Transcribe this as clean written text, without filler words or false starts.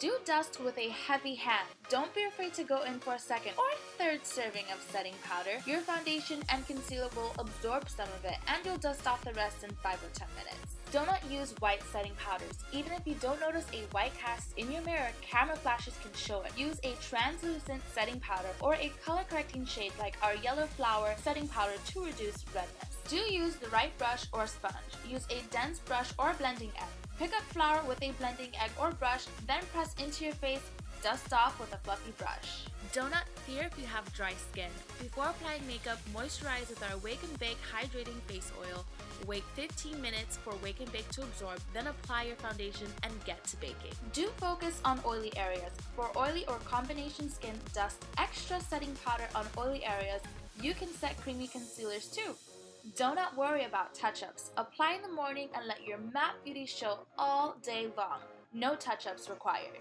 Do dust with a heavy hand. Don't be afraid to go in for a second or third serving of setting powder. Your foundation and concealer will absorb some of it and you'll dust off the rest in 5 or 10 minutes. Do not use white setting powders. Even if you don't notice a white cast in your mirror, camera flashes can show it. Use a translucent setting powder or a color correcting shade like our yellow flower setting powder to reduce redness. Do use the right brush or sponge. Use a dense brush or blending egg. Pick up flour with a blending egg or brush, then press into your face. Dust off with a fluffy brush. Do not fear if you have dry skin. Before applying makeup, moisturize with our Wake and Bake Hydrating Face Oil. Wait 15 minutes for Wake and Bake to absorb, then apply your foundation and get to baking. Do focus on oily areas. For oily or combination skin, dust extra setting powder on oily areas. You can set creamy concealers too. Do not worry about touch-ups. Apply in the morning and let your matte beauty show all day long. No touch-ups required.